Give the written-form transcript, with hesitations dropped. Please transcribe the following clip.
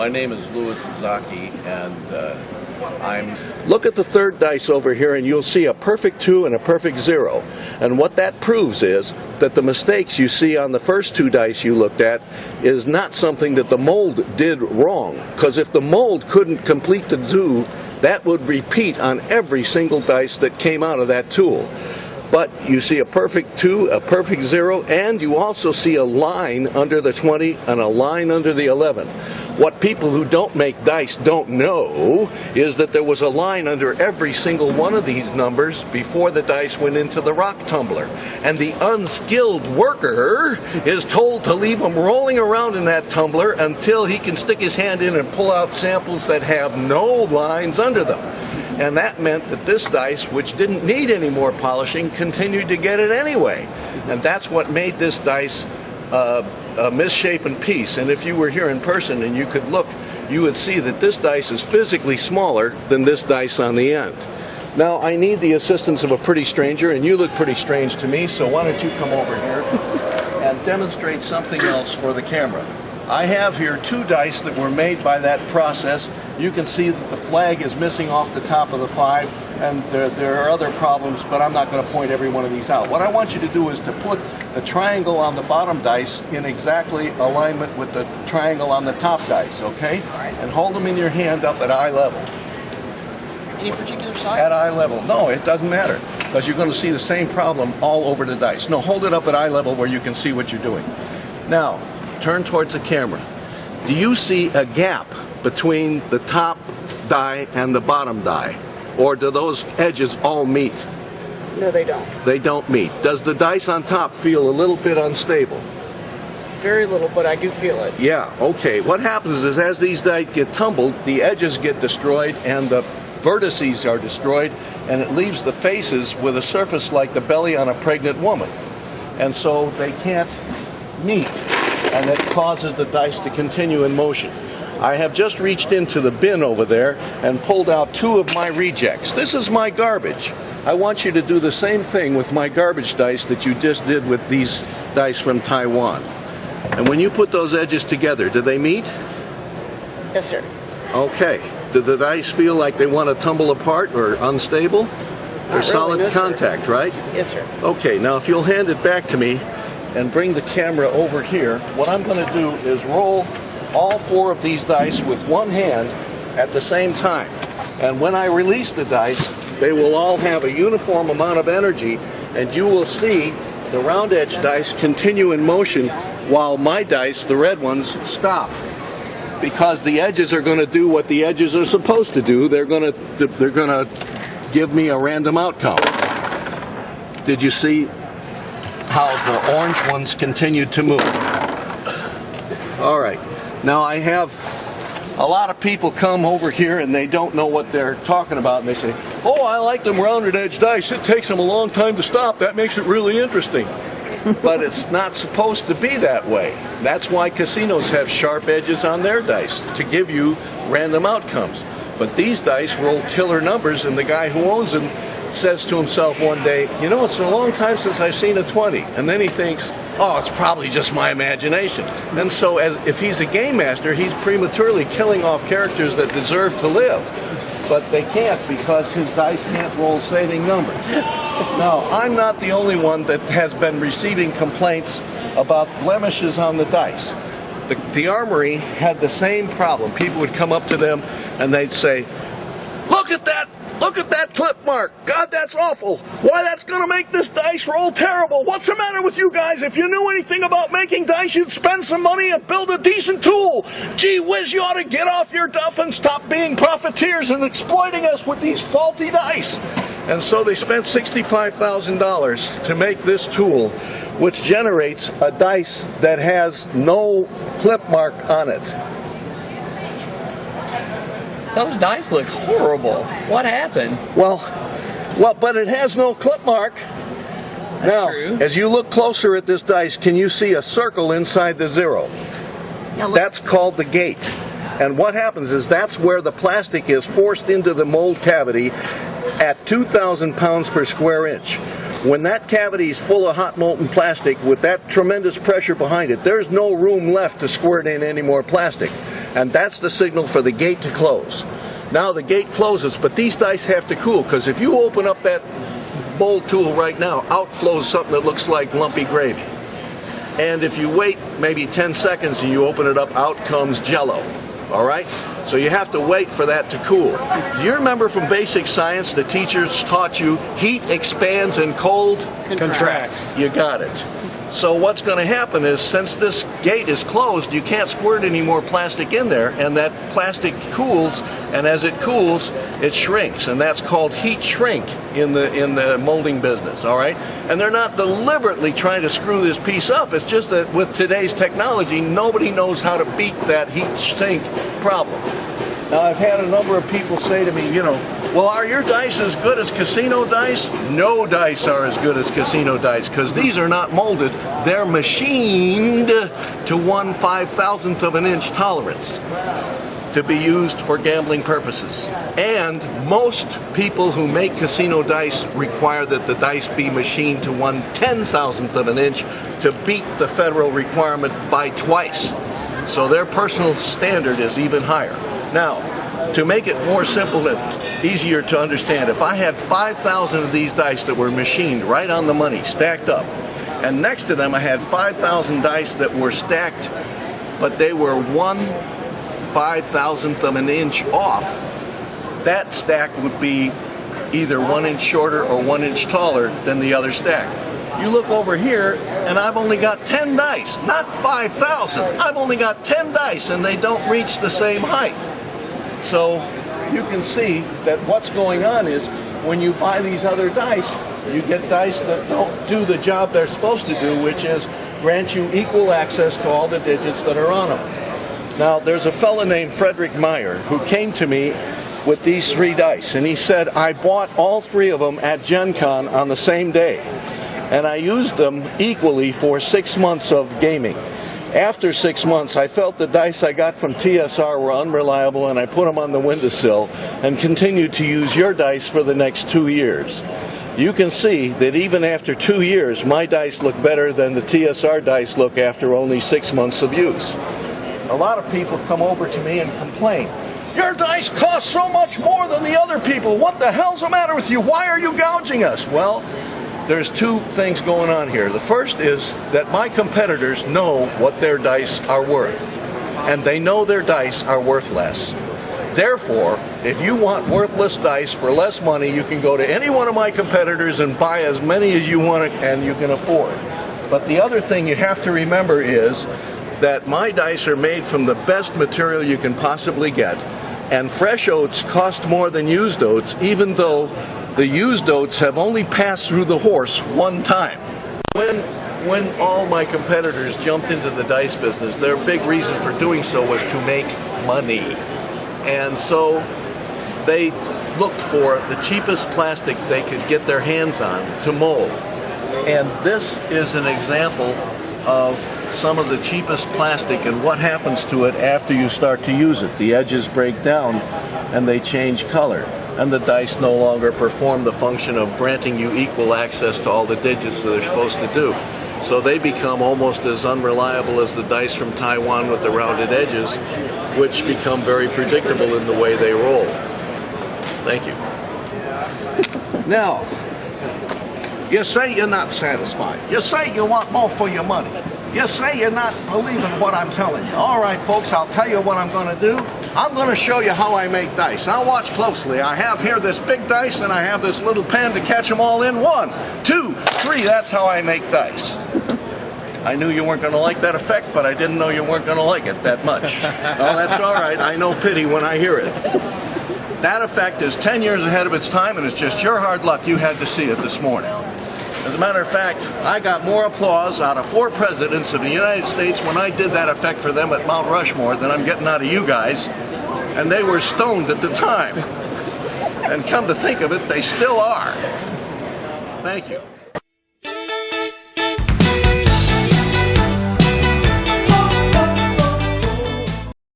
My name is Louis Zaki, and Look at the third dice over here, and you'll see a perfect 2 and a perfect 0. And what that proves is that the mistakes you see on the first 2 dice you looked at is not something that the mold did wrong. Because if the mold couldn't complete the 2, that would repeat on every single dice that came out of that tool. But you see a perfect 2, a perfect 0, and you also see a line under the 20 and a line under the 11. What people who don't make dice don't know is that there was a line under every single one of these numbers before the dice went into the rock tumbler. And the unskilled worker is told to leave them rolling around in that tumbler until he can stick his hand in and pull out samples that have no lines under them. And that meant that this dice, which didn't need any more polishing, continued to get it anyway. And that's what made this dice a misshapen piece. And if you were here in person and you could look, you would see that this dice is physically smaller than this dice on the end. Now, I need the assistance of a pretty stranger, and you look pretty strange to me, so why don't you come over here and demonstrate something else for the camera. I have here 2 dice that were made by that process. You can see that the flag is missing off the top of the 5, and there are other problems, but I'm not going to point every one of these out. What I want you to do is to put the triangle on the bottom dice in exactly alignment with the triangle on the top dice, okay? And hold them in your hand up at eye level. Any particular side? At eye level. No, it doesn't matter, because you're going to see the same problem all over the dice. No, hold it up at eye level where you can see what you're doing. Now, turn towards the camera. Do you see a gap between the top die and the bottom die? Or do those edges all meet? No, they don't. They don't meet. Does the dice on top feel a little bit unstable? Very little, but I do feel it. Yeah, okay. What happens is as these dice get tumbled, the edges get destroyed and the vertices are destroyed, and it leaves the faces with a surface like the belly on a pregnant woman. And so they can't meet, and it causes the dice to continue in motion. I have just reached into the bin over there and pulled out 2 of my rejects. This is my garbage. I want you to do the same thing with my garbage dice that you just did with these dice from Taiwan. And when you put those edges together, do they meet? Yes, sir. Okay. Do the dice feel like they want to tumble apart or unstable? They're solid no, contact, sir. right? Yes, sir. Okay, now if you'll hand it back to me and bring the camera over here, what I'm going to do is roll all 4 of these dice with one hand at the same time. And when I release the dice, they will all have a uniform amount of energy, and you will see the round edge dice continue in motion while my dice, the red ones, stop. Because the edges are going to do what the edges are supposed to do. They're going to give me a random outcome. Did you see how the orange ones continued to move? All right. Now I have a lot of people come over here and they don't know what they're talking about, and they say, "Oh, I like them rounded edge dice. It takes them a long time to stop. That makes it really interesting." But it's not supposed to be that way. That's why casinos have sharp edges on their dice, to give you random outcomes. But these dice roll killer numbers, and the guy who owns them says to himself one day, "You know, it's a long time since I've seen a 20. And then he thinks, "Oh, it's probably just my imagination." And so if he's a game master, he's prematurely killing off characters that deserve to live. But they can't, because his dice can't roll saving numbers. Now, I'm not the only one that has been receiving complaints about blemishes on the dice. The Armory had the same problem. People would come up to them and they'd say, "Look at that! Look at that clip mark! God, that's awful! Why, that's going to make this dice roll terrible! What's the matter with you guys? If you knew anything about making dice, you'd spend some money and build a decent tool! Gee whiz, you ought to get off your duff and stop being profiteers and exploiting us with these faulty dice!" And so they spent $65,000 to make this tool, which generates a dice that has no clip mark on it. Those dice look horrible. What happened? Well, but it has no clip mark. That's now, true. As you look closer at this dice, can you see a circle inside the 0? Yeah, That's called the gate. And what happens is that's where the plastic is forced into the mold cavity at 2,000 pounds per square inch. When that cavity is full of hot molten plastic with that tremendous pressure behind it, there's no room left to squirt in any more plastic. And that's the signal for the gate to close. Now the gate closes, but these dice have to cool, because if you open up that bowl tool right now, out flows something that looks like lumpy gravy. And if you wait maybe 10 seconds and you open it up, out comes Jell-O. All right? So you have to wait for that to cool. Do you remember from basic science the teachers taught you heat expands and cold Contracts. You got it. So what's going to happen is, since this gate is closed, you can't squirt any more plastic in there, and that plastic cools, and as it cools, it shrinks, and that's called heat shrink in the molding business, all right? And they're not deliberately trying to screw this piece up. It's just that with today's technology, nobody knows how to beat that heat shrink problem. Now, I've had a number of people say to me, well, are your dice as good as casino dice? No dice are as good as casino dice, because these are not molded. They're machined to 1/5000th of an inch tolerance to be used for gambling purposes. And most people who make casino dice require that the dice be machined to 1/10,000th of an inch to beat the federal requirement by twice. So their personal standard is even higher. Now, to make it more simple and easier to understand, if I had 5,000 of these dice that were machined right on the money, stacked up, and next to them I had 5,000 dice that were stacked, but they were 1/5000th of an inch off, that stack would be either 1 inch shorter or 1 inch taller than the other stack. You look over here, and I've only got 10 dice, not 5,000. I've only got 10 dice, and they don't reach the same height. So you can see that what's going on is, when you buy these other dice, you get dice that don't do the job they're supposed to do, which is grant you equal access to all the digits that are on them. Now, there's a fella named Frederick Meyer who came to me with these 3 dice, and he said, I bought all 3 of them at Gen Con on the same day, and I used them equally for 6 months of gaming. After 6 months, I felt the dice I got from TSR were unreliable, and I put them on the windowsill and continued to use your dice for the next 2 years. You can see that even after 2 years, my dice look better than the TSR dice look after only 6 months of use. A lot of people come over to me and complain, your dice cost so much more than the other people. What the hell's the matter with you? Why are you gouging us? Well, there's 2 things going on here. The first is that my competitors know what their dice are worth, and they know their dice are worth less. Therefore, if you want worthless dice for less money, you can go to any one of my competitors and buy as many as you want and you can afford. But the other thing you have to remember is that my dice are made from the best material you can possibly get, and fresh oats cost more than used oats, even though the used oats have only passed through the horse 1 time. When all my competitors jumped into the dice business, their big reason for doing so was to make money. And so they looked for the cheapest plastic they could get their hands on to mold. And this is an example of some of the cheapest plastic and what happens to it after you start to use it. The edges break down and they change color, and the dice no longer perform the function of granting you equal access to all the digits that they're supposed to do. So they become almost as unreliable as the dice from Taiwan with the rounded edges, which become very predictable in the way they roll. Thank you. Now, you say you're not satisfied. You say you want more for your money. You say you're not believing what I'm telling you. All right, folks, I'll tell you what I'm going to do. I'm going to show you how I make dice. Now watch closely. I have here this big dice, and I have this little pen to catch them all in. 1, 2, 3. That's how I make dice. I knew you weren't going to like that effect, but I didn't know you weren't going to like it that much. Oh, that's all right. I know pity when I hear it. That effect is 10 years ahead of its time, and it's just your hard luck you had to see it this morning. As a matter of fact, I got more applause out of 4 presidents of the United States when I did that effect for them at Mount Rushmore than I'm getting out of you guys. And they were stoned at the time. And come to think of it, they still are. Thank you.